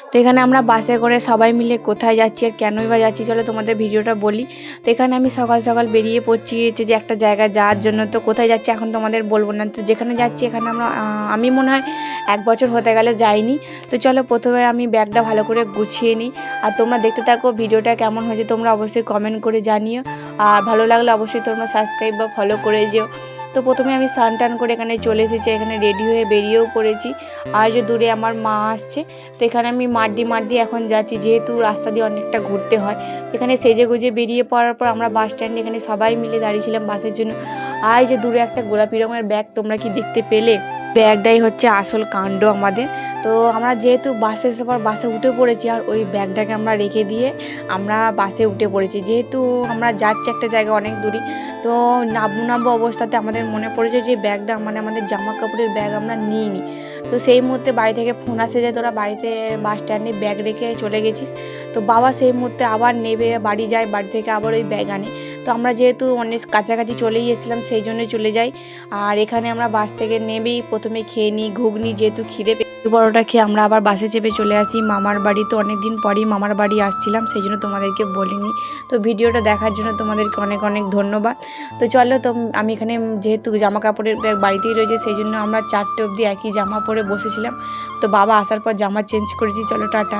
তো এখানে আমরা বাসে করে সবাই মিলে কোথায় যাচ্ছি আর কেনই বা যাচ্ছি চলো তোমাদের ভিডিওটা বলি। তো এখানে আমি সকাল সকাল বেরিয়ে পড়ছি যে একটা জায়গায় যাওয়ার জন্য। তো কোথায় যাচ্ছি এখন তোমাদের বলবো না, তো যেখানে যাচ্ছি এখানে আমি মনে হয় 1 বছর হতে গেলে যাইনি। তো চলো প্রথমে আমি ব্যাগটা ভালো করে গুছিয়ে নিই, আর তোমরা দেখতে থাকো ভিডিওটা কেমন হয়েছে তোমরা অবশ্যই কমেন্ট করে জানিও, আর ভালো লাগলে অবশ্যই তোমরা সাবস্ক্রাইব বা ফলো করে যেও। তো প্রথমে আমি স্নান টান করে এখানে চলে এসেছি, এখানে রেডি হয়ে বেরিয়েও পড়েছি। আর যে দূরে আমার মা আসছে, তো এখানে আমি মাঠ দিয়ে এখন যাচ্ছি, যেহেতু রাস্তা দিয়ে অনেকটা ঘুরতে হয়। তো এখানে সেজে গুজে বেরিয়ে পড়ার পর আমরা বাস স্ট্যান্ডে এখানে সবাই মিলে দাঁড়িয়েছিলাম বাসের জন্য। আর যে দূরে একটা গোলাপি রঙের ব্যাগ তোমরা কি দেখতে পেলে, ব্যাগটাই হচ্ছে আসল কাণ্ড আমাদের। তো আমরা যেহেতু বাসে এসে পর বাসে উঠে পড়েছি, আর ওই ব্যাগটাকে আমরা রেখে দিয়ে আমরা বাসে উঠে পড়েছি। যেহেতু আমরা যাচ্ছি একটা জায়গা অনেক দূরই, তো নামবো অবস্থাতে আমাদের মনে পড়েছে যে ব্যাগটা মানে আমাদের জামা কাপড়ের ব্যাগ আমরা নিইনি। তো সেই মুহূর্তে বাড়ি থেকে ফোন আসে যে তোরা বাড়িতে বাস স্ট্যান্ডে ব্যাগ রেখে চলে গেছিস। তো বাবা সেই মুহূর্তে আবার নেবে বাড়ি যায়, বাড়ি থেকে আবার ওই ব্যাগ আনে। তো আমরা যেহেতু অনেক কাছাকাছি চলেই এসেছিলাম সেই জন্যই চলে যাই। আর এখানে আমরা বাস থেকে নেবেই প্রথমে খেয়ে নিই ঘুগনি, যেহেতু খিদে পরোটা খেয়ে আমরা আবার বাসে চেপে চলে আসি মামার বাড়ি। তো অনেক দিন পরেই মামার বাড়ি আসছিলাম, সেই জন্য তোমাদেরকে বলিনি। তো ভিডিওটা দেখার জন্য তোমাদেরকে অনেক অনেক ধন্যবাদ। তো চলো, তো আমি এখানে যেহেতু জামা কাপড়ের ব্যাগ বাড়িতেই রয়েছে সেই জন্য আমরা 4টে অবধি একই জামা পরে বসেছিলাম। তো বাবা আসার পর জামা চেঞ্জ করেছি। চলো টাটা।